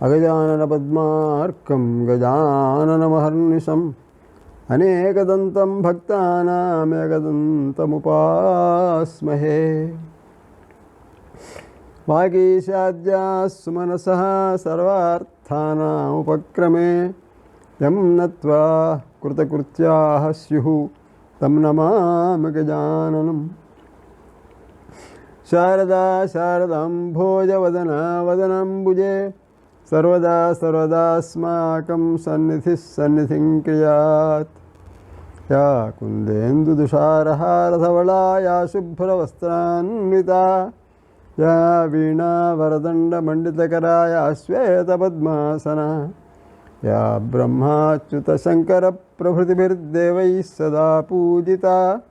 अगजाननपद्मार्कं गजाननमहर्निशम् अनेकदन्तं भक्तानामेकदन्तमुपास्महे। वागीशाद्याः सुमनसः सर्वार्थानामुपक्रमे यं नत्वा कृतकृत्याः स्युः तं नमामि गजाननम्। शारदा शारदाम्भोजवदना वदनाम्बुजे सर्वदा सर्वदास्माकं सन्निधिः सन्निधिं क्रियात्। या कुन्देन्दुदुषारहारधवला या शुभ्रवस्त्रान्विता या वीणा वरदण्डमण्डितकरा या श्वेतपद्मासना या ब्रह्माच्युतशङ्करप्रभृतिभिर्देवैः सदा पूजिता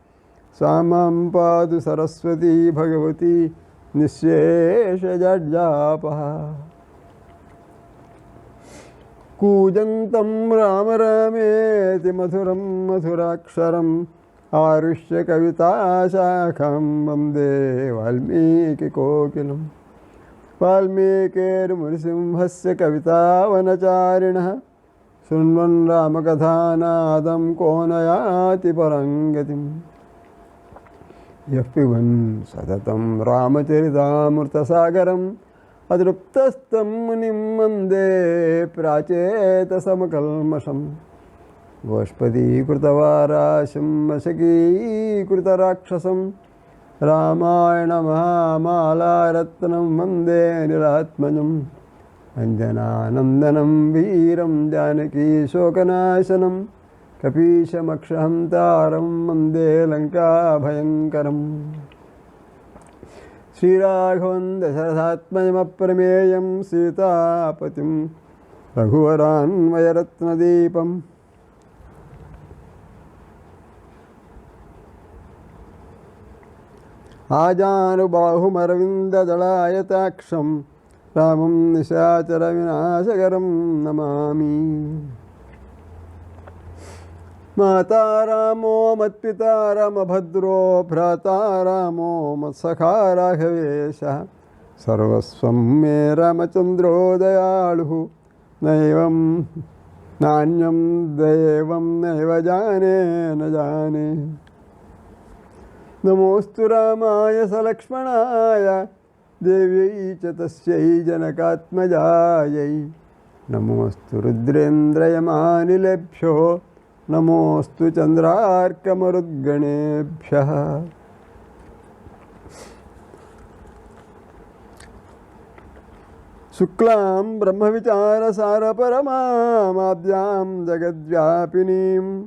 सा मां पातु सरस्वती भगवती निःशेषजड्जापः। कूजन्तं राम रामेति मधुरं मधुराक्षरम् आरुष्य कविताशाखां वन्दे वाल्मीकिकोकिलं। वाल्मीकिर्मुनिसिंहस्य कवितावनचारिणः शृण्वन् रामकथानादं को न याति परां गतिम्। यः पिबन् सततं रामचरितामृतसागरम् अतृप्तस्तं मुनिं वन्दे प्राचेतसमकल्मषम्। गोष्पदीकृतवाराशं वशकीकृतराक्षसं रामायणमहामालारत्नं वन्दे निरात्मजम्। अञ्जनानन्दनं वीरं जानकीशोकनाशनं कपीशमक्षहन्तारं वन्दे लङ्काभयङ्करम्। श्रीराघवं दशरथात्मजमप्रमेयं सीतापतिं रघुवरान्वयरत्नदीपम्। आजानुबाहुमरविन्ददलायताक्षं रामं निशाचरविनाशकरं नमामि। माता रामो मत्पिता रामभद्रो भ्राता रामो मत्सखा राघवेशः। सर्वस्वं मे रामचन्द्रो दयालुः नैवं नान्यं दैवं नैव जाने न जाने। नमोऽस्तु रामाय सलक्ष्मणाय देव्यै च तस्यै जनकात्मजायै। नमोऽस्तु रुद्रेन्द्रयमानिलेभ्यो नमोऽस्तु चन्द्रार्कमरुद्गणेभ्यः। शुक्लां ब्रह्मविचारसारपरमाद्यां जगद्व्यापिनीं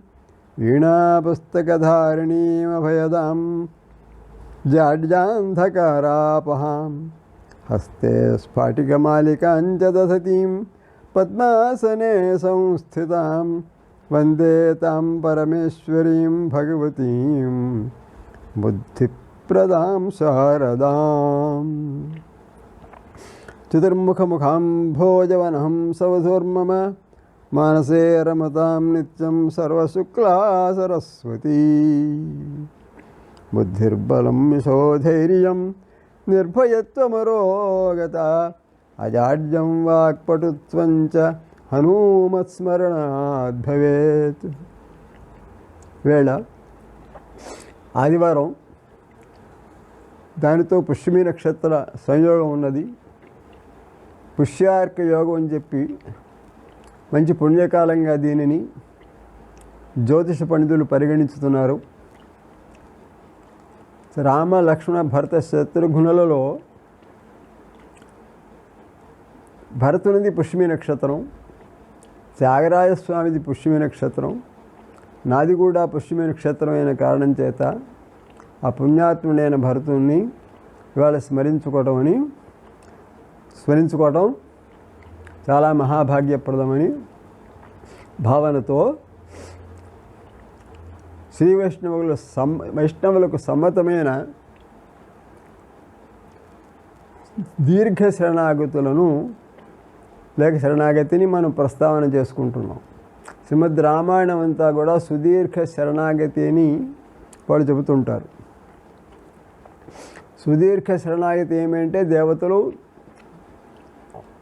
वीणापुस्तकधारिणीमभयदां जाड्यान्धकारापहां। हस्ते स्फाटिकमालिकां च दधतीं पद्मासने संस्थितां वन्दे तां परमेश्वरीं भगवतीं बुद्धिप्रदां शारदाम्। चतुर्मुखमुखाम्भोजवनहं सवधूर्मम मानसे रमतां नित्यं सर्वशुक्ला सरस्वती। बुद्धिर्बलं यशोधैर्यं निर्भयत्वमरोगता अजाड्यं वाक्पटुत्वं च हनुमत्स्मरणात् भवेत्। వేళ ఆదివారం, దానితో పుష్యమి నక్షత్ర సంయోగం ఉన్నది. పుష్యార్క యోగం అని చెప్పి మంచి పుణ్యకాలంగా దీనిని జ్యోతిష పండితులు పరిగణించుతున్నారు. రామ లక్ష్మణ భరత శత్రుఘ్నులలో భరతునిది పుష్యమి నక్షత్రం, త్యాగరాజస్వామిది పుష్యమి నక్షత్రం, నాది కూడా పుష్యమి నక్షత్రం అయిన కారణం చేత ఆ పుణ్యాత్ముడైన భరతుని ఇవాళ స్మరించుకోవటం చాలా మహాభాగ్యప్రదమని భావనతో శ్రీ వైష్ణవులకు సమ్మతమైన దీర్ఘ శరణాగతులను లేక శరణాగతిని మనం ప్రస్తావన చేసుకుంటున్నాం. శ్రీమద్ రామాయణం అంతా కూడా సుదీర్ఘ శరణాగతి అని వాళ్ళు చెబుతుంటారు. సుదీర్ఘ శరణాగతి ఏమంటే దేవతలు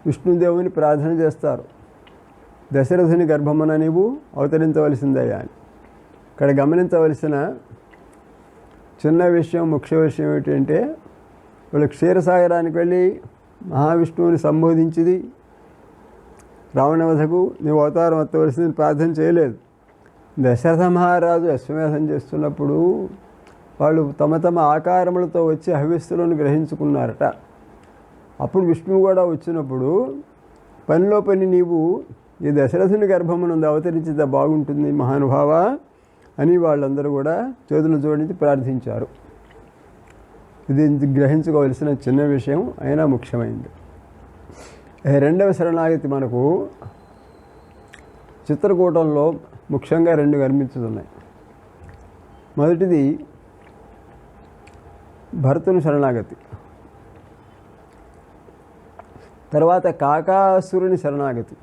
విష్ణుదేవుని ప్రార్థన చేస్తారు, దశరథుని గర్భమున నీవు అవతరించవలసిందయ్యా అని. ఇక్కడ గమనించవలసిన చిన్న విషయం, ముఖ్య విషయం ఏమిటంటే వాళ్ళు క్షీరసాగరానికి వెళ్ళి మహావిష్ణువుని సంబోధించింది, రావణవధకు నీవు అవతారం ఎత్తవలసిందని ప్రార్థన చేయలేదు. దశరథ మహారాజు అశ్వమేధం చేస్తున్నప్పుడు వాళ్ళు తమ తమ ఆకారములతో వచ్చి హవిస్సులను గ్రహించుకున్నారట. అప్పుడు విష్ణువు కూడా వచ్చినప్పుడు పనిలో పని నీవు ఈ దశరథుని గర్భమునందు అవతరించితే బాగుంటుంది మహానుభావ అని వాళ్ళందరూ కూడా చేతులు జోడించి ప్రార్థించారు. ఇది గ్రహించుకోవలసిన చిన్న విషయం అయినా ముఖ్యమైనది. రెండవ శరణాగతి మనకు చిత్రకూటంలో ముఖ్యంగా రెండు కనిపించుతున్నాయి. మొదటిది భరతుని శరణాగతి, తర్వాత కాకాసురుని శరణాగతి.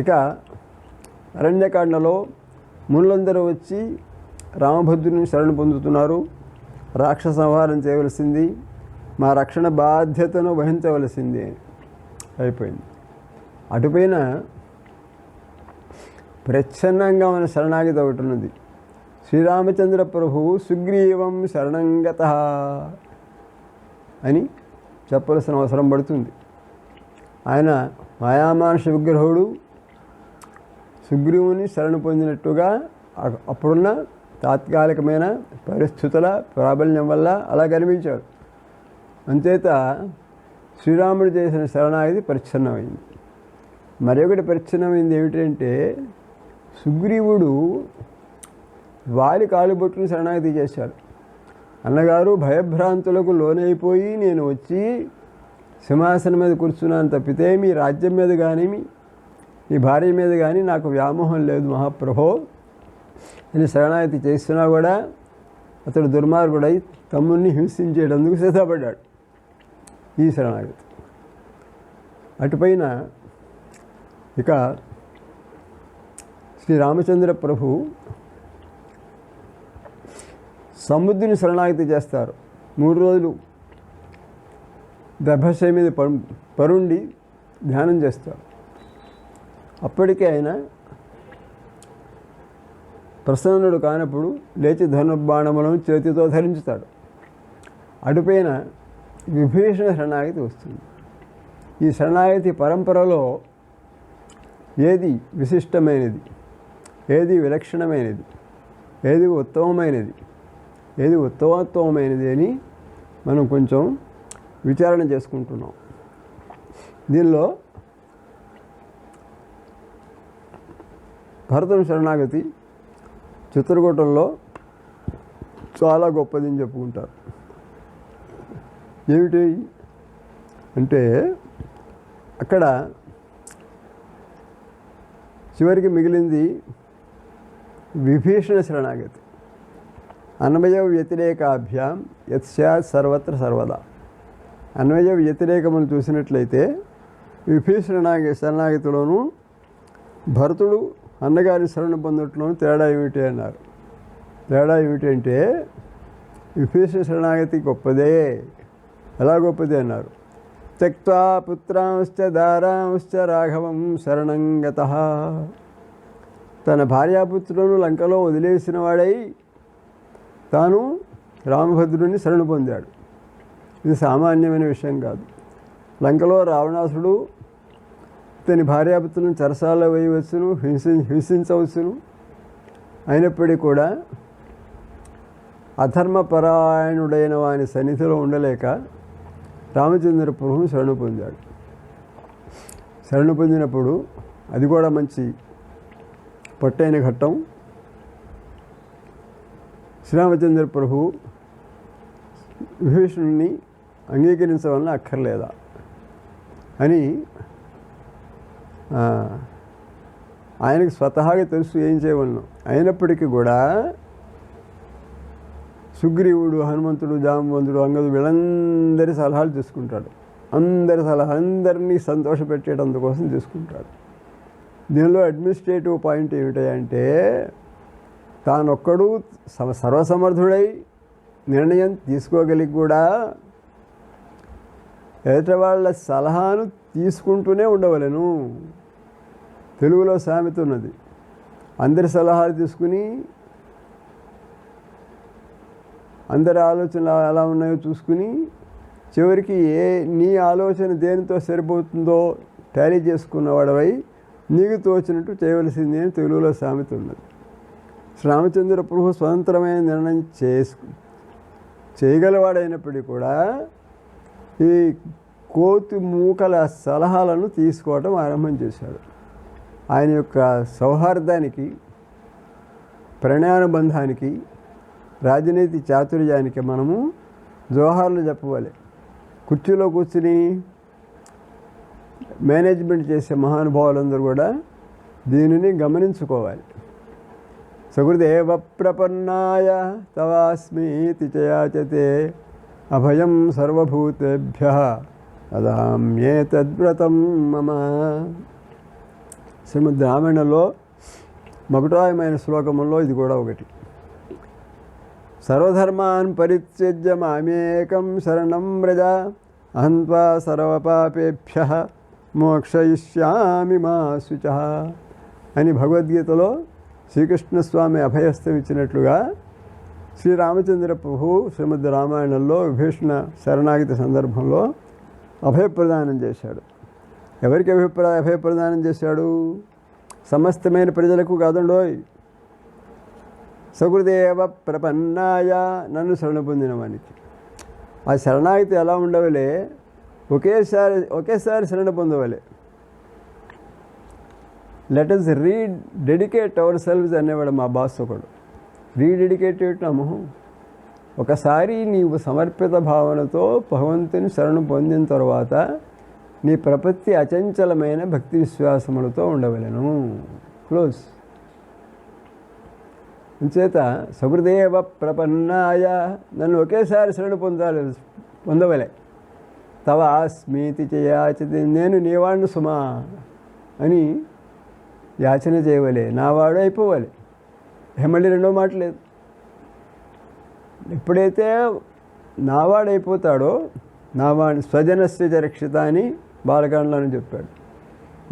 ఇక అరణ్యకాండలో మునులందరూ వచ్చి రామభద్రుని శరణు పొందుతున్నారు, రాక్షస సంహారం చేయవలసింది, మా రక్షణ బాధ్యతను వహించవలసింది అని అయిపోయింది. అటుపైన ప్రచ్ఛన్నంగా మన శరణాగతి ఒకటి ఉన్నది. శ్రీరామచంద్ర ప్రభువు సుగ్రీవం శరణంగత అని చెప్పవలసిన అవసరం పడుతుంది. ఆయన మాయామానుష విగ్రహుడు సుగ్రీవుని శరణు పొందినట్టుగా అప్పుడున్న తాత్కాలికమైన పరిస్థితుల ప్రాబల్యం వల్ల అలా కనిపించాడు. అంచేత శ్రీరాముడు చేసిన శరణాగతి పరిచ్ఛిన్నమైంది. మరొకటి పరిచ్ఛిన్నమైంది ఏమిటంటే సుగ్రీవుడు వాలి కాలుబొట్టుని శరణాగతి చేశాడు. అన్నగారు భయభ్రాంతులకు లోనైపోయి నేను వచ్చి సింహాసనం మీద కూర్చున్నాను తప్పితే మీ రాజ్యం మీద కానీ మీ భార్య మీద కానీ నాకు వ్యామోహం లేదు మహాప్రభో అని శరణాగతి చేస్తున్నా కూడా అతడు దుర్మార్గుడై తమ్ముడిని హింసించేటందుకు సిద్ధపడ్డాడు. ఈ శరణాగతి. అటుపైన ఇక శ్రీరామచంద్ర ప్రభు సముద్రుని శరణాగతి చేస్తారు. 3 రోజులు గర్భశయ మీద పరుండి ధ్యానం చేస్తారు. అప్పటికే ఆయన ప్రసన్నుడు కానప్పుడు లేచి ధనుర్బాణములను చేతితో ధరించుతాడు. అటుపైన విభీషణ శరణాగతి వస్తుంది. ఈ శరణాగతి పరంపరలో ఏది విశిష్టమైనది, ఏది విలక్షణమైనది, ఏది ఉత్తమమైనది, ఏది ఉత్తమోత్తమైనది అని మనం కొంచెం విచారణ చేసుకుంటున్నాం. దీనిలో భరతుని శరణాగతి చిత్రకూటంలో చాలా గొప్పది అని చెప్పుకుంటారు. ఏమిటి అంటే అక్కడ చివరికి మిగిలింది విభీషణ శరణాగతి. అన్వయ వ్యతిరేకాభ్యాం యత్స్యాత్ సర్వత్ర సర్వదా. అన్వయ వ్యతిరేకమును చూసినట్లయితే విభీషణ శరణాగతిలోనూ భరతుడు అన్నగారి శరణ పొందట్లోనూ తేడా ఏమిటి అన్నారు. తేడా ఏమిటంటే విభీషణ శరణాగతి గొప్పదే. ఎలా గొప్పదే అన్నారు. త్యక్త్వా పుత్రాంశ్చ దారాంశ్చ రాఘవం శరణంగతః. తన భార్యాపుత్రులను లంకలో వదిలేసిన వాడై తాను రామభద్రుని శరణు పొందాడు. ఇది సామాన్యమైన విషయం కాదు. లంకలో రావణాసుడు తన భార్యాపుత్రులను చెరసాలలో వేయవచ్చును, హింసించవచ్చును. అయినప్పటికీ కూడా అధర్మపరాయణుడైన వాని సన్నిధిలో ఉండలేక రామచంద్ర ప్రభువుని శరణు పొందాడు. శరణు పొందినప్పుడు అది కూడా మంచి పొట్టైన ఘట్టం. శ్రీరామచంద్ర ప్రభు విభీషణుని అంగీకరించవలన అక్కర్లేదా అని ఆయనకు స్వతహాగా తెలుసు ఏం చేయవలను. అయినప్పటికీ కూడా సుగ్రీవుడు, హనుమంతుడు, జాంబవంతుడు, అంగదు వీళ్ళందరి సలహాలు తీసుకుంటాడు. అందరినీ సంతోషపెట్టేటందుకోసం తీసుకుంటాడు. దీనిలో అడ్మినిస్ట్రేటివ్ పాయింట్ ఏమిటంటే తానొక్కడు సర్వసమర్థుడై నిర్ణయం తీసుకోగలిగి కూడా ఎదుటి వాళ్ళ సలహాను తీసుకుంటూనే ఉండవలెను. తెలుగులో సామెత ఉన్నది, అందరి సలహాలు తీసుకుని అందరి ఆలోచనలు ఎలా ఉన్నాయో చూసుకుని చివరికి నీ ఆలోచన దేనితో సరిపోతుందో టాలీ చేసుకున్నవాడవై నీకు తోచినట్టు చేయవలసింది అని తెలుగులో సామెత ఉన్నది. శ్రీరామచంద్ర ప్రభు స్వతంత్రమైన నిర్ణయం చేయగలవాడైనప్పటికీ కూడా ఈ కోతి మూకల సలహాలను తీసుకోవటం ఆరంభం చేశాడు. ఆయన యొక్క సౌహార్దానికి, ప్రణయానుబంధానికి, రాజనీతి చాతుర్యానికి మనము జోహార్లు చెప్పవాలి. కుర్చీలో కూర్చుని మేనేజ్మెంట్ చేసే మహానుభావులందరూ కూడా దీనిని గమనించుకోవాలి. సకృదేవ ప్రపన్నాయ తవాస్మీతి చయాచతే అభయం సర్వభూతేభ్యః అదామ్యేతద్వ్రతం మమ. శ్రీమద్ రామాయణంలో మకుటాయమైన శ్లోకముల్లో ఇది కూడా ఒకటి. సర్వధర్మాన్ పరిత్యజ్య మామేకం శరణం వ్రజ అహం త్వా సర్వపాపేభ్యః మోక్షయిష్యామి మా శుచః అని భగవద్గీతలో శ్రీకృష్ణస్వామి అభయస్థం ఇచ్చినట్లుగా శ్రీరామచంద్ర ప్రభు శ్రీమద్ రామాయణంలో విభీషణ శరణాగతి సందర్భంలో అభయప్రదానం చేశాడు. ఎవరికి అభయప్రదానం చేశాడు? సమస్తమైన ప్రజలకు కాదండోయ్. సకృదేవ ప్రపన్నాయ, నన్ను శరణ పొందిన వానికి. ఆ శరణాగతి ఎలా ఉండవలే? ఒకేసారి శరణ పొందవలే. Let us dedicate ourselves అనేవాడు మా బాస్ ఒకడు. రీడెడికేటెడ్ నమో. ఒకసారి నీవు సమర్పిత భావనతో భగవంతుని శరణు పొందిన తర్వాత నీ ప్రపత్తి అచంచలమైన భక్తి విశ్వాసములతో ఉండవలెను. క్లోజ్. అంచేత సకృదేవ ప్రపన్నాయ, నన్ను ఒకేసారి శరణు పొందవలే. తవ స్మీతి చేయాచతి, నేను నీవాడిని సుమా అని యాచన చేయవలే. నావాడు అయిపోవాలి. మళ్ళీ రెండో మాట లేదు. ఎప్పుడైతే నావాడైపోతాడో, నావాడిని స్వజనస్య చ రక్షిత అని బాలకాండలో చెప్పాడు.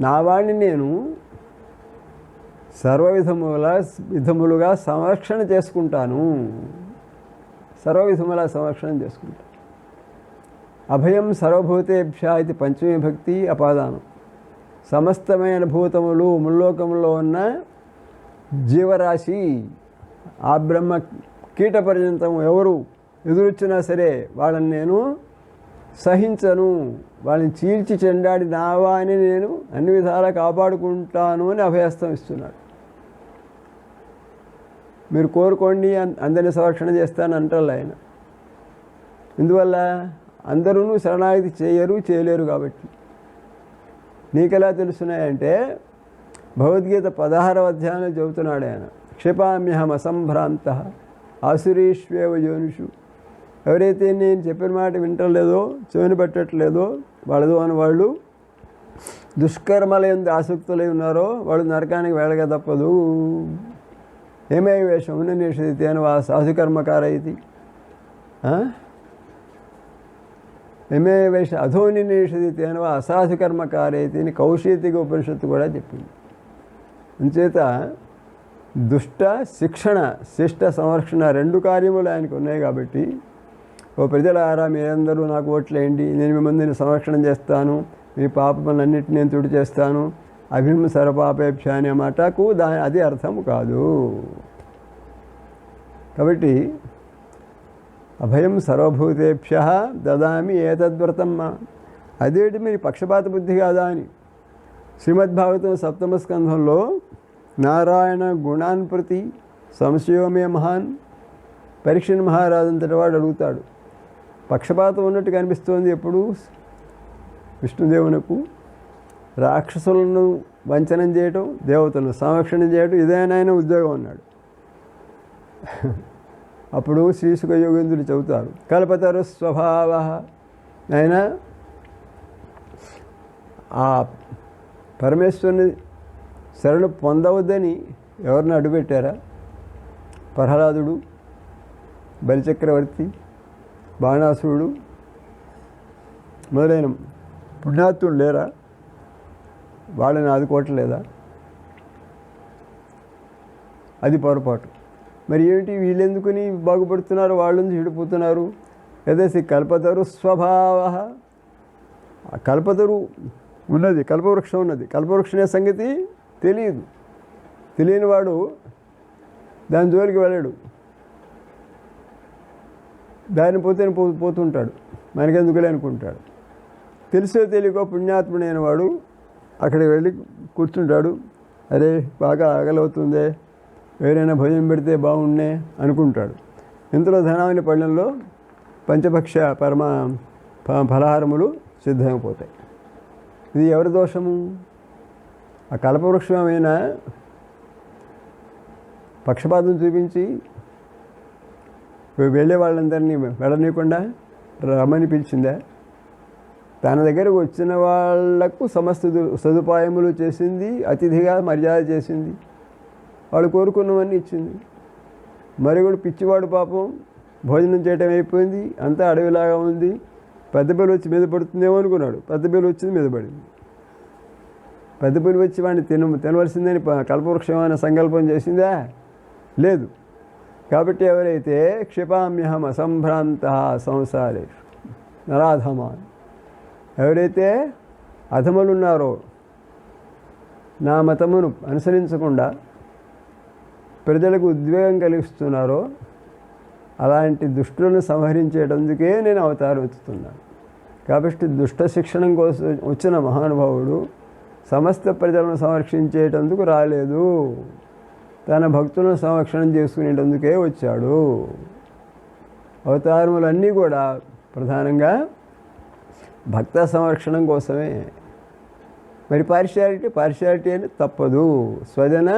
నావాడిని నేను విధములుగా సంరక్షణ చేసుకుంటాను. సర్వవిధములా సంరక్షణ చేసుకుంటాను. అభయం సర్వభూతేభ్య ఇది పంచమీ భక్తి అపాదానం. సమస్తమైన భూతములు, ముల్లోకములో ఉన్న జీవరాశి, ఆ బ్రహ్మ కీట పర్యంతం ఎవరు ఎదురొచ్చినా సరే వాళ్ళని నేను సహించను. వాళ్ళని చీల్చి చెండాడి నావాని నేను అన్ని విధాలా కాపాడుకుంటాను అని అభయస్తం ఇస్తున్నాడు. మీరు కోరుకోండి, అందరిని సంరక్షణ చేస్తాను అంటారు ఆయన. ఇందువల్ల అందరూ శరణాగతి చేయలేరు కాబట్టి. నీకెలా తెలుస్తున్నాయంటే భగవద్గీత 16వ అధ్యాయంలో చెబుతున్నాడు ఆయన. క్షిపామ్యహం అసంభ్రాంత ఆసురీష్వేవ యోనిషు. ఎవరైతే నేను చెప్పిన మాట వింటలేదో, చెవిని పట్టట్లేదో, వాళ్ళదు అని వాళ్ళు దుష్కర్మలందు ఆసక్తులై ఉన్నారో వాళ్ళు నరకానికి వెళ్ళగా తప్పదు. ఏమే వేషమున నిషేధితే అని వా సాధుకర్మకార ఇది. ఏమే వేష అధోని నిషేధితే అని వా అసాధుకర్మకారైతి అని కౌశీతిక ఉపనిషత్తు కూడా చెప్పింది. అంచేత దుష్ట శిక్షణ, శిష్ట సంరక్షణ రెండు కార్యములు ఆయనకు ఉన్నాయి కాబట్టి, ఓ ప్రజలారా మీరందరూ నాకు ఓట్లేయండి, నేను మిమ్మల్ని సంరక్షణ చేస్తాను, మీ పాపములన్నింటినీ నేను తుడి చేస్తాను, అభిమ సర్వపాపేక్ష అనే మాటకు అది అర్థం కాదు. కాబట్టి అభయం సర్వభూతేభ్య దదామి ఏతద్వ్రతం మా. అదేంటి మీరు పక్షపాత బుద్ధి కాదా అని శ్రీమద్భాగవతం 7వ స్కంధంలో నారాయణ గుణాన్ ప్రతి సంశయోమే మహాన్ పరీక్షణ్ మహారాజు అంతటి వాడు అడుగుతాడు. పక్షపాతం ఉన్నట్టు కనిపిస్తోంది ఎప్పుడు విష్ణుదేవునకు. రాక్షసులను వంచనం చేయటం, దేవతలను సంరక్షణ చేయటం ఇదేనా ఆయన ఉద్యోగం అన్నాడు. అప్పుడు శ్రీసుఖ యోగేంద్రుడు చెబుతారు, కల్పతరు స్వభావ. ఆయన ఆ పరమేశ్వరుని శరణు పొందవద్దని ఎవరిని అడ్డుపెట్టారా? ప్రహ్లాదుడు, బలిచక్రవర్తి, బాణాసురుడు మొదలైన పుణ్యాత్ముడు లేరా? వాళ్ళని ఆదుకోవట్లేదా? అది పొరపాటు. మరి ఏమిటి వీళ్ళెందుకుని బాగుపడుతున్నారు, వాళ్ళని చెడిపోతున్నారు? యదసి కల్పతరు స్వభావ. ఆ కల్పతరు ఉన్నది, కల్పవృక్షం ఉన్నది. కల్పవృక్షం సంగతి తెలియదు. తెలియని వాడు దాని జోలికి వెళ్ళాడు, దాన్ని పోతుంటాడు, మనకెందుకులే అనుకుంటాడు. తెలిసో తెలియకో పుణ్యాత్ముడైన వాడు అక్కడికి వెళ్ళి కూర్చుంటాడు. అరే బాగా ఆకలవుతుందే, ఎవరైనా భోజనం పెడితే బాగుండే అనుకుంటాడు. ఇంతలో ధనావని పళ్ళెంలో పంచభక్ష పరమ ఫలహారములు సిద్ధమైపోతాయి. ఇది ఎవరి దోషము? ఆ కల్పవృక్షమైన పక్షపాతం చూపించి వెళ్ళే వాళ్ళందరినీ వెళ్ళనీయకుండా రమ్మని పిలిచిందా? తన దగ్గరకు వచ్చిన వాళ్లకు సమస్త సదుపాయములు చేసింది, అతిథిగా మర్యాద చేసింది, వాళ్ళు కోరుకున్నవన్నీ ఇచ్చింది. మరి కూడా పిచ్చివాడు పాపం భోజనం చేయటం అయిపోయింది, అంతా అడవిలాగా ఉంది, పెద్ద పిల్ల వచ్చి మీద పడుతుందేమో అనుకున్నాడు. పెద్ద పిల్ల వచ్చింది, మీద పడింది. పెద్ద పిల్ల వచ్చి వాడిని తినవలసిందని కల్పవృక్షమైన సంకల్పం చేసిందా? లేదు. కాబట్టి ఎవరైతే క్షిపామ్యహం అసంభ్రాంత సంసారేషు నరాధమాన్, ఎవరైతే అధములున్నారో, నా మతమును అనుసరించకుండా ప్రజలకు ఉద్వేగం కలిగిస్తున్నారో, అలాంటి దుష్టులను సంహరించేటందుకే నేను అవతారం ఎత్తుతున్నాను. కాబట్టి దుష్ట శిక్షణం కోసం వచ్చిన మహానుభావుడు సమస్త ప్రజలను సంరక్షించేటందుకు రాలేదు, తన భక్తులను సంరక్షణ చేసుకునేటందుకే వచ్చాడు. అవతారములన్నీ కూడా ప్రధానంగా భక్త సంరక్షణం కోసమే. మరి పార్షియాలిటీ అని తప్పదు. స్వజన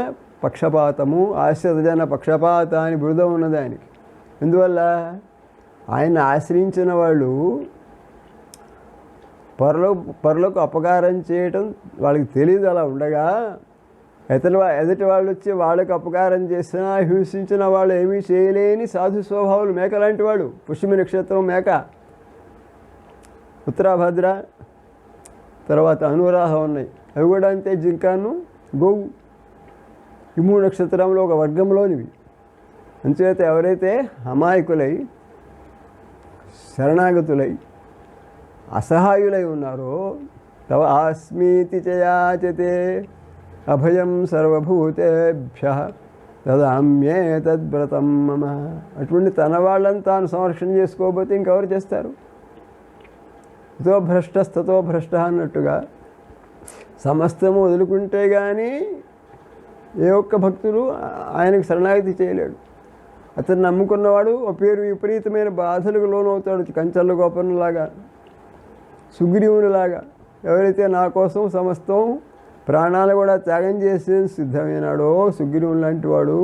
పక్షపాతము, ఆశ్రిత జన పక్షపాతాన్ని బృదం ఉన్నదానికి. ఎందువల్ల ఆయన ఆశ్రయించిన వాళ్ళు పరులకు అపకారం చేయటం వాళ్ళకి తెలియదు. అలా ఉండగా ఎదుటి వాళ్ళు వచ్చి వాళ్ళకు అపకారం చేసినా, హింసించిన వాళ్ళు ఏమీ చేయలేని సాధు స్వభావాలు మేక లాంటి వాడు. పుష్యమి నక్షత్రం మేక, ఉత్తరాభద్ర, తర్వాత అనురాధ ఉన్నాయి, అవి కూడా అంతే. జింకాను, గోవు, ఈ 3 నక్షత్రంలో ఒక వర్గంలోనివి. అంచేత ఎవరైతే అమాయకులై, శరణాగతులై, అసహాయులై ఉన్నారో, తవ ఆస్మీతి చయాచతే అభయం సర్వభూతేభ్య దదామ్యే తద్వ్రతం మమ. అటువంటి తన వాళ్ళని తాను సంరక్షణ చేసుకోకపోతే ఇంకెవరు చేస్తారు? తో భ్రష్టస్తతో భ్రష్ట అన్నట్టుగా సమస్తము వదులుకుంటే కానీ ఏ ఒక్క భక్తుడు ఆయనకు శరణాగతి చేయలేడు. అతను నమ్ముకున్నవాడు ఒక పేరు విపరీతమైన బాధలకు లోనవుతాడు. కంచర్ల గోపనులాగా, సుగ్రీవునిలాగా. ఎవరైతే నా కోసం సమస్తం ప్రాణాలు కూడా త్యాగం చేసి సిద్ధమైనాడో, సుగ్రీవుని లాంటి వాడు,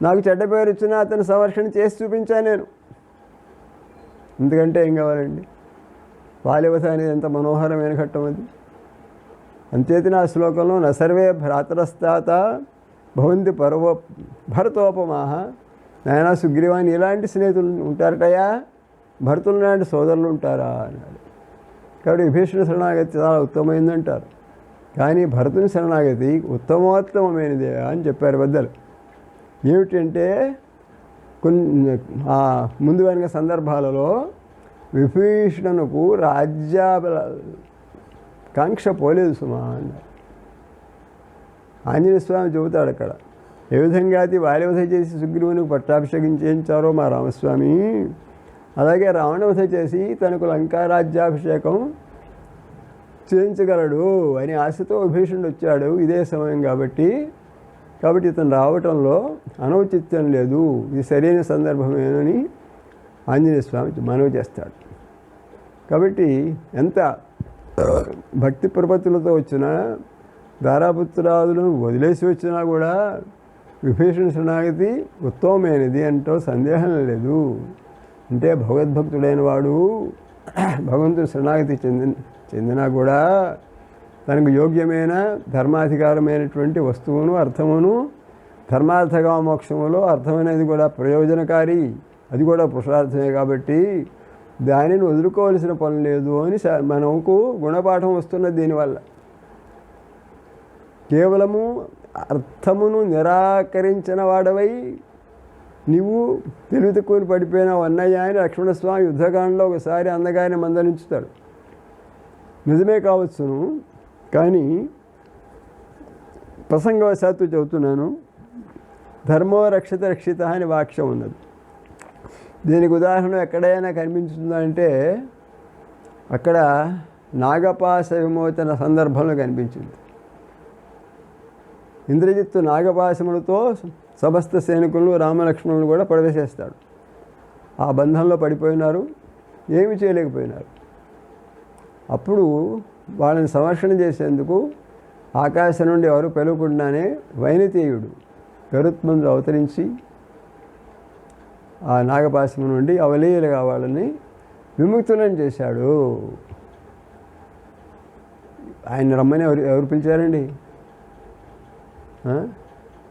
నాకు చెడ్డ పేరు వచ్చినా అతను సంరక్షణ చేసి చూపించాను నేను. ఎందుకంటే ఏం కావాలండి? బాల్యవత అనేది ఎంత మనోహరమైన ఘట్టం అది. అంచేతన ఆ శ్లోకంలో న సర్వే భ్రాతరస్తాత భవంతి భరతోపమాహ. నాయన సుగ్రీవాని ఇలాంటి స్నేహితులు ఉంటారటయా, భరతులు లాంటి సోదరులు ఉంటారా అన్నాడు. కాబట్టి విభీషణ శరణాగతి చాలా ఉత్తమమైందంటారు, కానీ భరతుని శరణాగతి ఉత్తమోత్తమైనదే అని చెప్పారు పెద్దలు. ఏమిటంటే ముందు వెనుక సందర్భాలలో విభీషణకు కాంక్ష పోలేదు సుమా అన్నారు. ఆంజనేయ స్వామి చెబుతాడు అక్కడ, ఏ విధంగా అది వాల్యవధ చేసి సుగ్రీవునికి పట్టాభిషేకం చేయించారో మా రామస్వామి, అలాగే రావణవధ చేసి తనకు లంకారాజ్యాభిషేకం చేయించగలడు అని ఆశతో విభీషణుడు వచ్చాడు ఇదే సమయం కాబట్టి ఇతను రావటంలో అనౌచిత్యం లేదు, ఇది సరైన సందర్భమేనని ఆంజనేయ స్వామి మనవి చేస్తాడు. కాబట్టి ఎంత భక్తి ప్రపత్తులతో వచ్చినా దారాపుత్రాదులను వదిలేసి వచ్చినా కూడా విభీషణ శరణాగతి ఉత్తమమైనది అంటూ సందేహం లేదు. అంటే భగవద్భక్తుడైన వాడు భగవంతుని శరణాగతి చెందినా కూడా తనకు యోగ్యమైన ధర్మాధికారమైనటువంటి వస్తువును అర్థమును ధర్మార్థగా మోక్షములో అర్థం అనేది కూడా ప్రయోజనకారి, అది కూడా పురుషార్థమే కాబట్టి దానిని వదులుకోవలసిన పని లేదు అని మనకు గుణపాఠం వస్తున్నది. దీనివల్ల కేవలము అర్థమును నిరాకరించిన వాడవై నీవు తెలివి తక్కువని పడిపోయినావు అన్నయ్య అని లక్ష్మణస్వామి యుద్ధకాండలో ఒకసారి అందగానే మందలించుతాడు. నిజమే కావచ్చును, కానీ ప్రసంగవశాత్తు చెబుతున్నాను. ధర్మో రక్షిత రక్షిత అని వాక్యం ఉన్నది. దీనికి ఉదాహరణ ఎక్కడైనా కనిపించుతుందంటే అక్కడ నాగపాశ విమోచన సందర్భంలో కనిపించింది. ఇంద్రజిత్తు నాగపాశములతో సమస్త సైనికులను రామలక్ష్మణులు కూడా పడవేసేస్తాడు. ఆ బంధంలో పడిపోయినారు, ఏమి చేయలేకపోయినారు. అప్పుడు వాళ్ళని సంరక్షణ చేసేందుకు ఆకాశం నుండి ఎవరు పిలవకుండానే వైనతేయుడు గరుత్మంతుడు అవతరించి ఆ నాగపాశం నుండి అవలీలుగా వాళ్ళని విముక్తులను చేశాడు. ఆయన రమ్మని ఎవరు పిలిచారండి?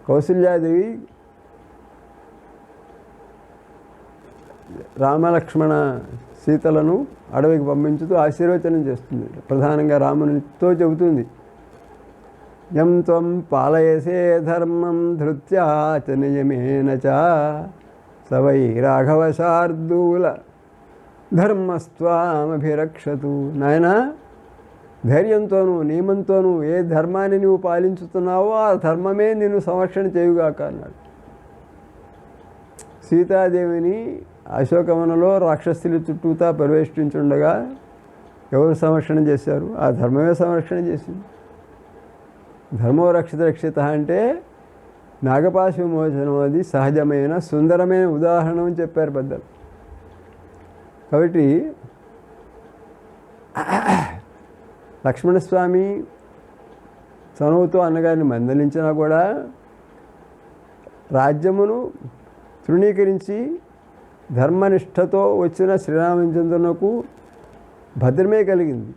కౌసల్యాదేవి రామలక్ష్మణ సీతలను అడవికి పంపించుతూ ఆశీర్వచనం చేస్తుంది. ప్రధానంగా రామునితో చెబుతుంది, యం త్వం పాలయసే ధర్మం ధృత్యా చ నియమేన చ సవై రాఘవశార్దూల ధర్మస్త్వామభిరక్షతు. నాయన, ధైర్యంతోనూ నియమంతోనూ ఏ ధర్మాన్ని నువ్వు పాలించుతున్నావో ఆ ధర్మమే నిన్ను సంరక్షణ చేయుగాక అన్నాడు. సీతాదేవిని అశోకవనంలో రాక్షసుల చుట్టూతా పరివేష్టించుండగా ఎవరు సంరక్షణ చేశారు? ఆ ధర్మమే సంరక్షణ చేసింది. ధర్మో రక్షిత రక్షిత అంటే నాగపాశ విమోచనం అది సహజమైన సుందరమైన ఉదాహరణ అని చెప్పారు పెద్దలు. కాబట్టి లక్ష్మణస్వామి చనువుతో అన్నగారిని మందలించినా కూడా రాజ్యమును తృణీకరించి ధర్మనిష్టతో వచ్చిన శ్రీరామచంద్రునకు భద్రమే కలిగింది.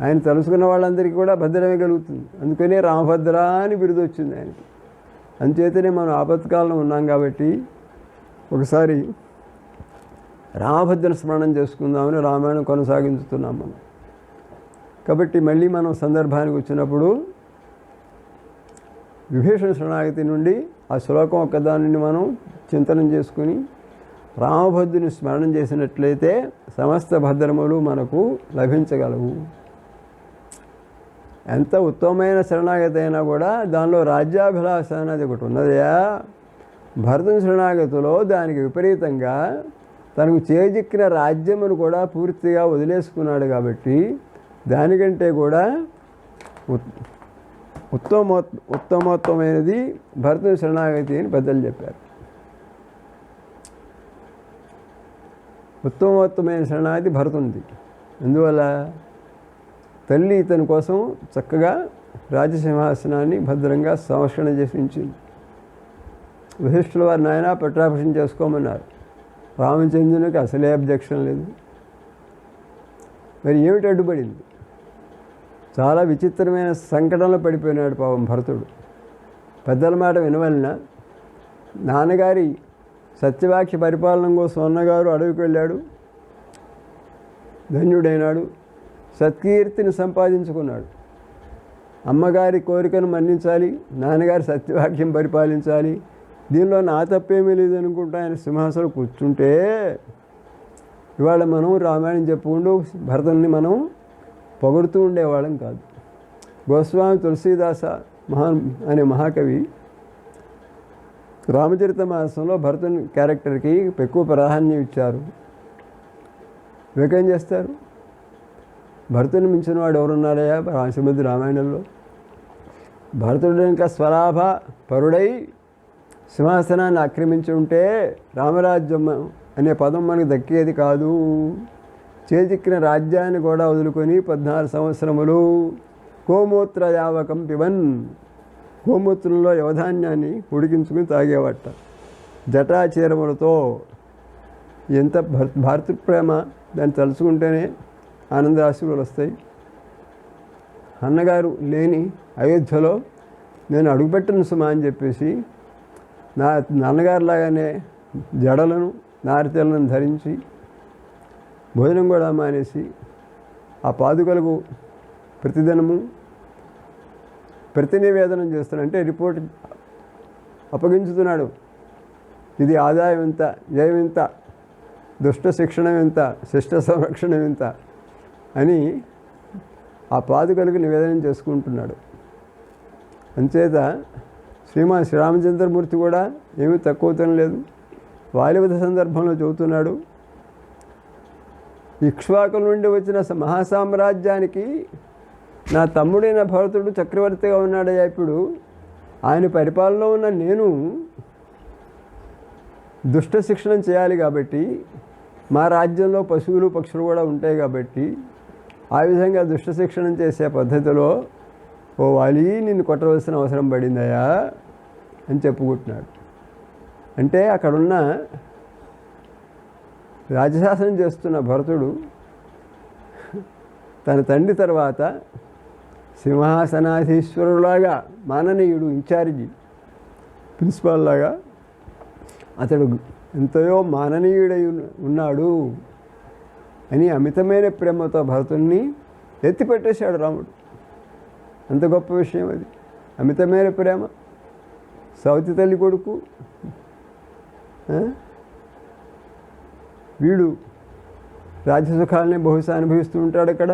ఆయన తలుసుకున్న వాళ్ళందరికీ కూడా భద్రమే కలుగుతుంది. అందుకనే రామభద్ర అని బిరుదు వచ్చింది ఆయనకి. అందుచేతనే మనం ఆపత్కాలంలో ఉన్నాం కాబట్టి ఒకసారి రామభద్ర స్మరణం చేసుకుందామని రామాయణం కొనసాగించుతున్నాం మనం. కాబట్టి మళ్ళీ మనం సందర్భానికి వచ్చినప్పుడు విభీషణ శరణాగతి నుండి ఆ శ్లోకం ఒక్కదానిని మనం చింతనం చేసుకుని రామభద్రుని స్మరణం చేసినట్లయితే సమస్త భద్రములు మనకు లభించగలవు. ఎంత ఉత్తమమైన శరణాగతి అయినా కూడా దానిలో రాజ్యాభిలాష అనేది ఒకటి ఉన్నదయా. భరతుని శరణాగతిలో దానికి విపరీతంగా తనకు చేజిక్కిన రాజ్యమును కూడా పూర్తిగా వదిలేసుకున్నాడు కాబట్టి దానికంటే కూడా ఉత్తమోత్తమైనది భరతుని శరణాగతి అని పెద్దలు చెప్పారు. ఉత్తమోత్తమైన శరణాగతి భరతునిది. అందువల్ల తల్లి ఇతని కోసం చక్కగా రాజసింహాసనాన్ని భద్రంగా సంరక్షణ చేసి ఉంచింది. వశిష్ఠుల వారి నాయన పట్టాభిషేకం చేసుకోమన్నారు. రామచంద్రునికి అసలే అబ్జెక్షన్ లేదు. మరి ఏమిటి అడ్డుపడింది? చాలా విచిత్రమైన సంకటంలో పడిపోయినాడు పాపం భరతుడు. పెద్దల మాట వినవలన నాన్నగారి సత్యవాక్య పరిపాలన కోసం అన్నగారు అడవికి వెళ్ళాడు, ధన్యుడైనాడు, సత్కీర్తిని సంపాదించుకున్నాడు. అమ్మగారి కోరికను మన్నించాలి, నాన్నగారి సత్యవాక్యం పరిపాలించాలి, దీనిలో నా తప్పేమీ లేదు అనుకుంటా ఆయన సింహాసనం కూర్చుంటే ఇవాళ మనం రామాయణం చెప్పుకుంటూ భరతుని మనం పొగుడుతూ ఉండేవాళ్ళం కాదు. గోస్వామి తులసీదాస అనే మహాకవి రామచరిత మాసంలో భరతుని క్యారెక్టర్కి ఎక్కువ ప్రాధాన్యం ఇచ్చారు. ఇవకేం చేస్తారు? భరతుని మించిన వాడు ఎవరున్నారయ్యా శ్రీమద్ రామాయణంలో? భరతుడు ఇంకా స్వలాభ పరుడై సింహాసనాన్ని ఆక్రమించి ఉంటే రామరాజ్యం అనే పదం మనకు దక్కేది కాదు. చేజిక్కిన రాజ్యాన్ని కూడా వదులుకొని 14 సంవత్సరములు గోమూత్ర యావకం పిబన్, గోమూత్రంలో యవధాన్యాన్ని ఉడికించుకుని తాగేవట జటాచీరములతో. ఎంత భారతృప్రేమ! దాన్ని తలుచుకుంటేనే ఆనందాశ్రులు వస్తాయి. అన్నగారు లేని అయోధ్యలో నేను అడుగుపెట్టను సుమా అని చెప్పేసి నా నాన్నగారిలాగానే జడలను నారితెలను ధరించి భోజనం కూడా మానేసి ఆ పాదుకలకు ప్రతిదినము ప్రతినివేదనం చేస్తున్నాడు. అంటే రిపోర్ట్ అప్పగించుతున్నాడు. ఇది ఆదాయం ఎంత, వ్యయం ఎంత, దుష్ట శిక్షణ ఎంత, శిష్ట సంరక్షణ ఎంత అని ఆ పాదుకలకు నివేదనం చేసుకుంటున్నాడు. అంచేత శ్రీరామచంద్రమూర్తి కూడా ఏమీ తక్కువ తినలేదు. వాలివధ సందర్భంలో చెబుతున్నాడు, ఇక్ష్వాకుల నుండి వచ్చిన మహాసామ్రాజ్యానికి నా తమ్ముడైన భరతుడు చక్రవర్తిగా ఉన్నాడయ్యా. ఇప్పుడు ఆయన పరిపాలనలో ఉన్న నేను దుష్ట శిక్షణ చేయాలి కాబట్టి, మా రాజ్యంలో పశువులు పక్షులు కూడా ఉంటాయి కాబట్టి ఆ విధంగా దుష్ట శిక్షణ చేసే పద్ధతిలో ఓ వాలి నిన్ను కొట్టవలసిన అవసరం పడిందయా అని చెప్పుకుంటున్నాడు. అంటే అక్కడున్న రాజశాసనం చేస్తున్న భరతుడు తన తండ్రి తర్వాత సింహాసనాధీశ్వరులాగా, మాననీయుడు, ఇన్ఛార్జి, ప్రిన్సిపాల్ లాగా అతడు ఎంతయో మాననీయుడై ఉన్నాడు అని అమితమైన ప్రేమతో భరతుణ్ణి ఎత్తిపెట్టేశాడు రాముడు. అంత గొప్ప విషయం అది, అమితమైన ప్రేమ. సౌతి తల్లి కొడుకు, వీడు రాజ్యసుఖాలని బహుశా అనుభవిస్తూ ఉంటాడు అక్కడ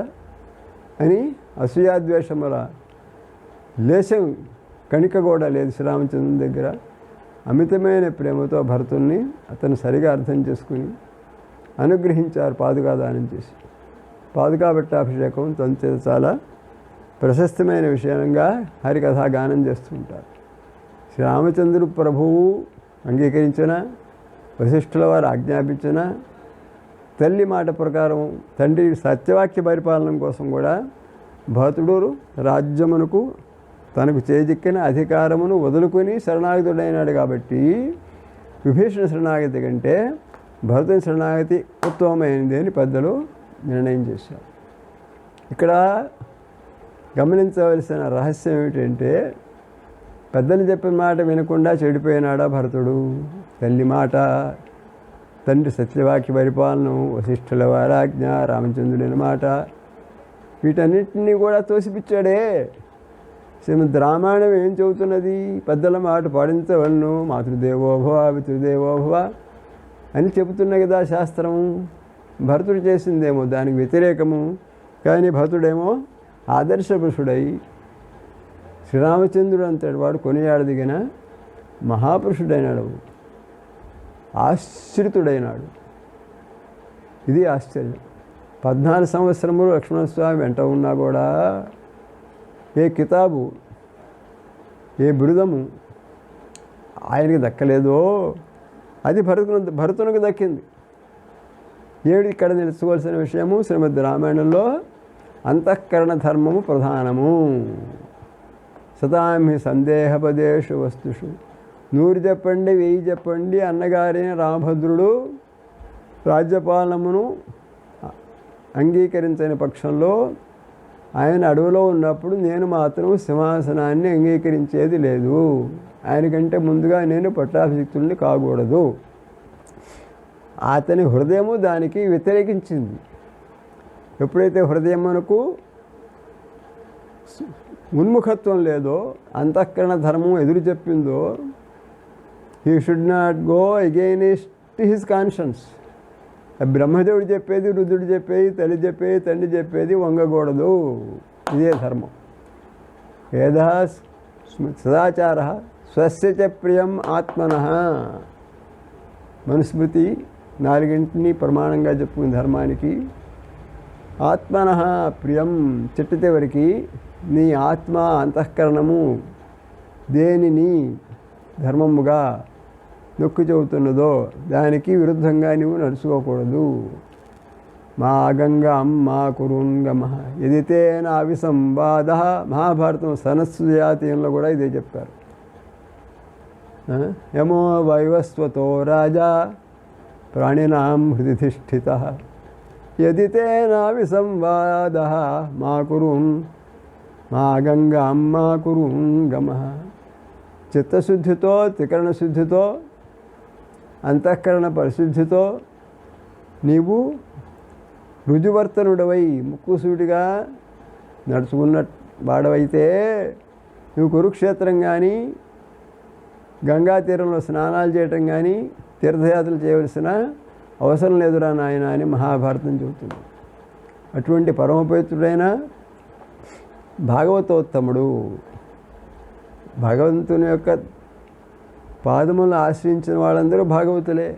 అని అసూయాద్వేషముల లేశం కణిక కూడా లేదు శ్రీరామచంద్రుని దగ్గర. అమితమైన ప్రేమతో భరతుణ్ణి అతను సరిగా అర్థం చేసుకుని అనుగ్రహించారు పాదుకాదానం చేసి. పాదుకా పట్టాభిషేకం తన చాలా ప్రశస్తమైన విషయంగా హరికథా గానం చేస్తూ ఉంటారు. శ్రీరామచంద్రుడు ప్రభువు అంగీకరించిన, వశిష్ఠుల వారు ఆజ్ఞాపించిన, తల్లి మాట ప్రకారం తండ్రి సత్యవాక్య పరిపాలన కోసం కూడా భరతుడు రాజ్యమునకు తనకు చేజిక్కిన అధికారమును వదులుకొని శరణాగతుడైనాడు. కాబట్టి విభీషణ శరణాగతి కంటే భరతుని శరణాగతి ఉత్తమమైనది అని పెద్దలు నిర్ణయం చేశారు. ఇక్కడ గమనించవలసిన రహస్యం ఏమిటంటే, పెద్దలు చెప్పిన మాట వినకుండా చెడిపోయినాడా భరతుడు? తల్లి మాట, తండ్రి సత్యవాక్య పరిపాలన, వశిష్ఠుల వారాజ్ఞ, రామచంద్రుని మాట, వీటన్నిటినీ కూడా తోసిపిచ్చాడే. శ్రీమద్ రామాయణం ఏం చెబుతున్నది? పెద్దల మాట పాటించవలను, మాతృదేవోభవ పితృదేవోభవ అని చెబుతున్న కదా శాస్త్రం. భరతుడు చేసిందేమో దానికి వ్యతిరేకము, కానీ భరతుడేమో ఆదర్శ పురుషుడై శ్రీరామచంద్రుడు అంతటి వాడు కొనియాడదిగిన మహాపురుషుడైనాడు, ఆశ్రితుడైనాడు. ఇది ఆశ్చర్యం. 14 సంవత్సరములు లక్ష్మణస్వామి వెంట ఉన్నా కూడా ఏ కితాబు, ఏ బిరుదము ఆయనకి దక్కలేదో అది భరతునికి దక్కింది. ఏడు ఇక్కడ తెలుసుకోవాల్సిన విషయము, శ్రీమద్ రామాయణంలో అంతఃకరణ ధర్మము ప్రధానము. సతామి సందేహపదేషు వస్తుషు, 100 చెప్పండి 1000 చెప్పండి అన్నగారైన రామభద్రుడు రాజ్యపాలనమును అంగీకరించని పక్షంలో ఆయన అడవిలో ఉన్నప్పుడు నేను మాత్రం సింహాసనాన్ని అంగీకరించేది లేదు. ఆయనకంటే ముందుగా నేను పట్టాభిషిక్తుల్ని కాకూడదు. అతని హృదయము దానికి వ్యతిరేకించింది. ఎప్పుడైతే హృదయమునకు ఉన్ముఖత్వం లేదో, అంతఃకరణ ధర్మం ఎదురు చెప్పిందో, he should not go against his conscience. బ్రహ్మదేవుడు చెప్పేది, రుద్రుడు చెప్పేది, తల్లి చెప్పేది, తండ్రి చెప్పేది వంగకూడదు. ఇదే ధర్మం. వేద సదాచార స్వస్య చ ప్రియం ఆత్మనః. మనుస్మృతి నాలుగింటిని ప్రమాణంగా చెప్పుకుని ధర్మానికి. ఆత్మనః ప్రియం, చిట్ట చివరికి నీ ఆత్మ అంతఃకరణము దేనిని ధర్మముగా నొక్కి చెబుతున్నదో దానికి విరుద్ధంగా నీవు నడుచుకోకూడదు. మా గంగాం మా కురుంగమ ఎదితే నా విసంవాద. మహాభారతం సనస్సు జాతీయంలో కూడా ఇదే చెప్పారు. యమో వైవస్వతో రాజా ప్రాణినాం హృది తిష్ఠితః యదితే నా విసంవాద మా కురుం మా గంగాం మా కురుంగమ. చిత్తశుద్ధితో, త్రికరణ శుద్ధితో, అంతఃకరణ పరిశుద్ధితో నీవు రుజువర్తనుడవై ముక్కుసూటిగా నడుచుకున్న వాడవైతే నువ్వు కురుక్షేత్రం కానీ, గంగా తీరంలో స్నానాలు చేయటం కానీ, తీర్థయాత్రలు చేయవలసిన అవసరం లేదురా నాయన అని మహాభారతం చెబుతుంది. అటువంటి పరమపవిత్రుడైన భాగవతోత్తముడు భగవంతుని యొక్క పాదములను ఆశ్రయించిన వాళ్ళందరూ భాగవతులే.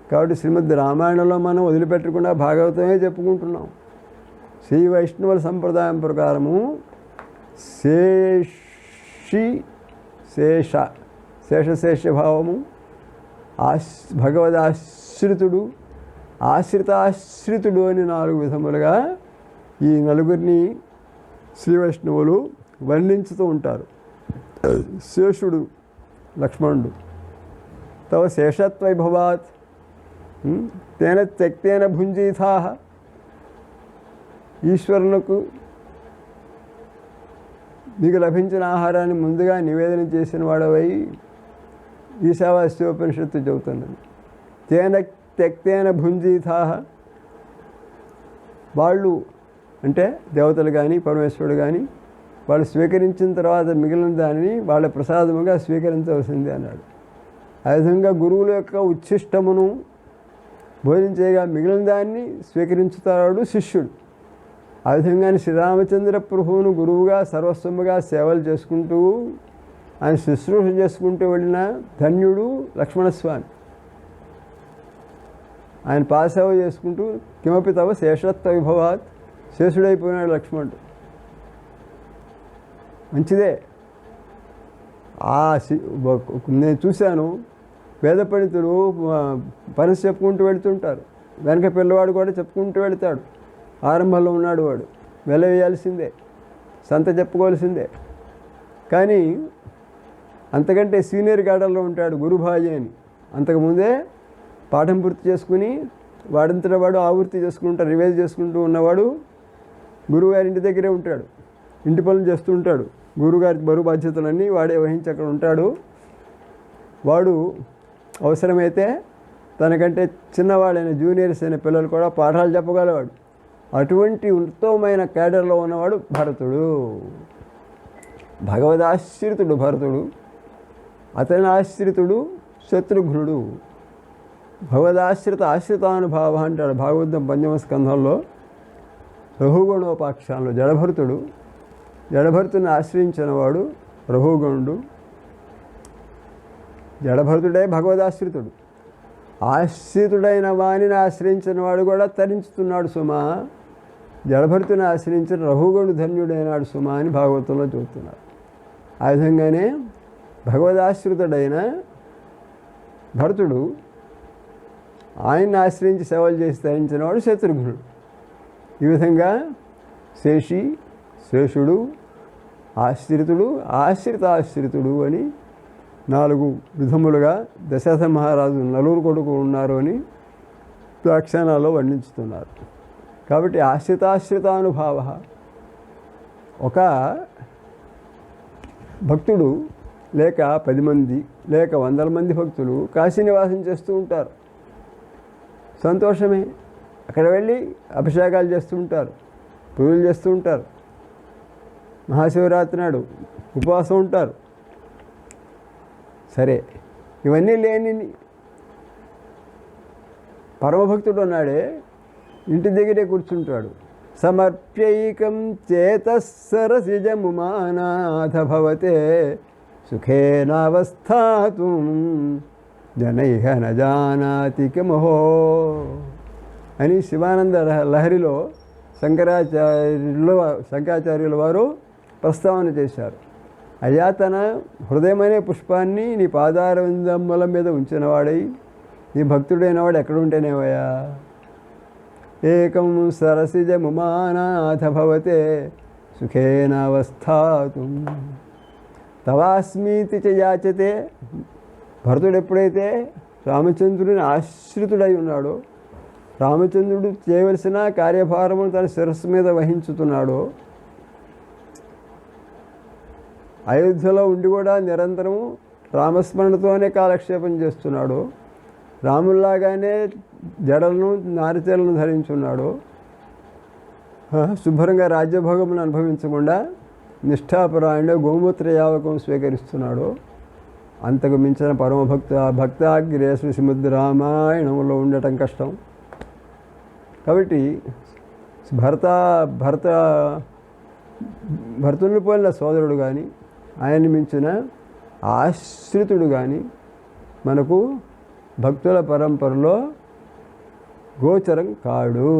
కాబట్టి శ్రీమద్ రామాయణంలో మనం వదిలిపెట్టకుండా భాగవతమే చెప్పుకుంటున్నాం. శ్రీ వైష్ణవుల సంప్రదాయం ప్రకారము శేషభావము భగవదాశ్రితుడు, ఆశ్రితాశ్రితుడు అని 4 విధములుగా ఈ నలుగురిని శ్రీ వైష్ణవులు వర్ణించుతూ ఉంటారు. శేషుడు లక్ష్మణుడు, తవ శేషత్వైభవాత్ తేన త్యక్తేన భుంజీథాః. ఈశ్వరులకు నీకు లభించిన ఆహారాన్ని ముందుగా నివేదన చేసిన వాడవై ఈశావాస్యోపనిషత్తు చెబుతున్నది. తేన త్యక్తేన భుంజీథాః. వాళ్ళు అంటే దేవతలు కానీ పరమేశ్వరుడు కానీ వాళ్ళు స్వీకరించిన తర్వాత మిగిలిన దానిని వాళ్ళ ప్రసాదముగా స్వీకరించవలసింది అన్నాడు. ఆ విధంగా గురువుల యొక్క ఉచ్ఛిష్టమును భోజనం చేయగా మిగిలిన దాన్ని స్వీకరించుతాడు శిష్యుడు. ఆ విధంగానే శ్రీరామచంద్ర ప్రభువును గురువుగా సర్వస్వముగా సేవలు చేసుకుంటూ ఆయన శుశ్రూష చేసుకుంటూ వెళ్ళిన ధన్యుడు లక్ష్మణస్వామి. ఆయన పాసేవ చేసుకుంటూ కిమపి తవ శేషత్వ విభవాత్ శేషుడైపోయినాడు లక్ష్మణుడు. మంచిదే. నేను చూశాను, వేద పండితులు పరస్ చెప్పుకుంటూ వెళుతుంటారు. వెనక పిల్లవాడు కూడా చెప్పుకుంటూ వెళతాడు. ఆరంభంలో ఉన్నాడు వాడు, వెల వేయాల్సిందే, సంత చెప్పుకోవాల్సిందే. కానీ అంతకంటే సీనియర్ గార్డర్లో ఉంటాడు గురుభాయి అని. అంతకుముందే పాఠం పూర్తి చేసుకుని వాడంతటా వాడు ఆవృత్తి చేసుకుంటూ రివైజ్ చేసుకుంటూ ఉన్నవాడు గురువుగారి ఇంటి దగ్గరే ఉంటాడు. ఇంటి పనులు చేస్తూ ఉంటాడు. గురువుగారి బరువు బాధ్యతలన్నీ వాడే వహించి అక్కడ ఉంటాడు. వాడు అవసరమైతే తనకంటే చిన్నవాడైన జూనియర్స్ అయిన పిల్లలు కూడా పాఠాలు చెప్పగలవాడు. అటువంటి ఉత్తమమైన క్యాడర్లో ఉన్నవాడు భరతుడు. భగవదాశ్రితుడు భరతుడు. అతని ఆశ్రితుడు శత్రుఘ్నుడు. భగవదాశ్రిత ఆశ్రితానుభావ అంటాడు భాగవతం 8వ స్కంధంలో రఘుగణోపాఖ్యానంలో. జడభరతుడు, జడభరతుని ఆశ్రయించిన వాడు రఘుగణుడు. జడభరతుడే భగవదాశ్రితుడు. ఆశ్రితుడైన వాణిని ఆశ్రయించిన వాడు కూడా తరించుతున్నాడు సుమా. జడభరతుని ఆశ్రయించిన రఘుగణుడు ధన్యుడైనాడు సుమా అని భాగవతంలో చెబుతున్నారు. ఆ విధంగానే భగవదాశ్రితుడైన భరతుడు, ఆయన్ని ఆశ్రయించి సేవలు చేసి తరించిన వాడు శత్రుఘ్నుడు. ఈ విధంగా శేషి, శేషుడు, ఆశ్రితుడు, ఆశ్రితాశ్రితుడు అని 4 విధములుగా దశరథ మహారాజు నలుగురు కొడుకు ఉన్నారు అని వ్యాఖ్యానాల్లో వర్ణించుతున్నారు. కాబట్టి ఆశ్రితాశ్రితానుభావ. ఒక భక్తుడు లేక 10 మంది లేక 100 మంది భక్తులు కాశీ నివాసం చేస్తూ ఉంటారు. సంతోషమే. అక్కడ వెళ్ళి అభిషేకాలు చేస్తూ ఉంటారు, పూజలు చేస్తూ ఉంటారు. మహాశివరాత్రి నాడు ఉపవాసం ఉంటారు. సరే, ఇవన్నీ లేని పరమభక్తుడు ఉన్నాడే ఇంటి దగ్గరే కూర్చుంటాడు. సమర్ప్యైకం చేతస్సరసిజముమానాథ భవతే సుఖేనావస్థాతుం జనైహ నజానాతి కిమహో అని శివానంద లహరిలో శంకరాచార్యుల వారు ప్రస్తావన చేశారు. అయ్యా, తన హృదయమనే పుష్పాన్ని నీ పాదారవిందముల మీద ఉంచినవాడై నీ భక్తుడైన వాడు ఎక్కడుంటేనేవయ్యా? ఏకం సరసిజముమానాథ భవతే సుఖేనావస్థాతుం తవాస్మీతి చ యాచతే. భరతుడు ఎప్పుడైతే రామచంద్రుడిని ఆశ్రితుడై ఉన్నాడో, రామచంద్రుడు చేయవలసిన కార్యభారమును తన శిరస్సు మీద వహించుతున్నాడో, అయోధ్యలో ఉండి కూడా నిరంతరము రామస్మరణతోనే కాలక్షేపం చేస్తున్నాడు, రాముల్లాగానే జడలను నారిచలను ధరించున్నాడు, శుభ్రంగా రాజ్యభోగమును అనుభవించకుండా నిష్ఠాపరాయణ గోమూత్ర యావకం స్వీకరిస్తున్నాడు, అంతకు మించిన భక్తాగ్రేసు శ్రీమద్ రామాయణంలో ఉండటం కష్టం. కాబట్టి భరతుని పోలిన సోదరుడు కానీ, ఆయన్ని మించిన ఆశ్రితుడు కానీ మనకు భక్తుల పరంపరలో గోచరం కాడు.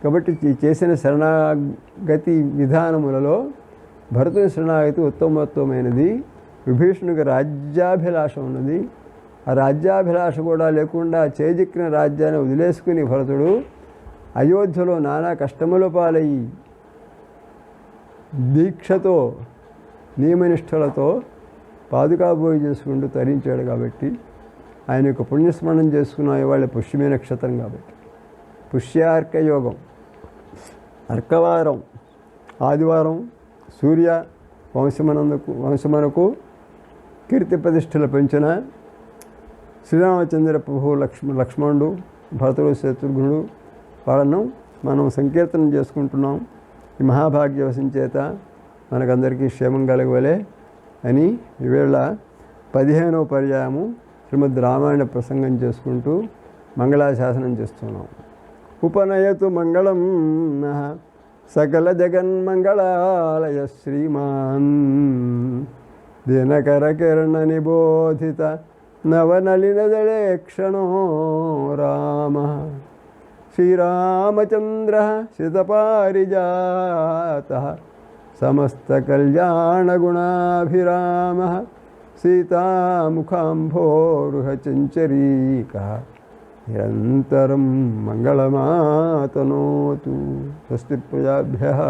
కాబట్టి చేసిన శరణాగతి విధానములలో భరతుని శరణాగతి ఉత్తమోత్తమైనది. విభీషణుడికి రాజ్యాభిలాష ఉన్నది. ఆ రాజ్యాభిలాష కూడా లేకుండా చేజిక్కిన రాజ్యాన్ని వదిలేసుకుని భరతుడు అయోధ్యలో నానా కష్టముల పాలయ్యి దీక్షతో నియమనిష్టలతో పాదుకాబోయి చేసుకుంటూ తరించాడు. కాబట్టి ఆయన యొక్క పుణ్యస్మరణం చేసుకున్న ఇవాళ పుష్యమే నక్షత్రం కాబట్టి పుష్యార్క యోగం, అర్కవారం, ఆదివారం సూర్య వంశమనకు కీర్తి ప్రతిష్టలు పెంచిన శ్రీరామచంద్ర ప్రభు లక్ష్మణుడు, భరతుడు, శత్రుఘ్నుడు వాళ్ళను మనం సంకీర్తనం చేసుకుంటున్నాం. ఈ మహాభాగ్యవశం చేత మనకందరికీ క్షేమం కలగవలే అని ఈవేళ 15వ పర్యాయము శ్రీమద్ రామాయణ ప్రసంగం చేసుకుంటూ మంగళాశాసనం చేస్తున్నాం. ఉపనయతు మంగళం సకల జగన్మంగళాలయ శ్రీమాన్ దినకర కిరణ నిబోధిత నవనలినదళేక్షణో రామ శ్రీరామచంద్ర శతపారిజాత సమస్త కళ్యాణగుణాభిరామ సీతాముఖాంభోరుహ చంచరీక నిరంతరం మంగళమాతనోతు. స్వస్తి ప్రజాభ్యః.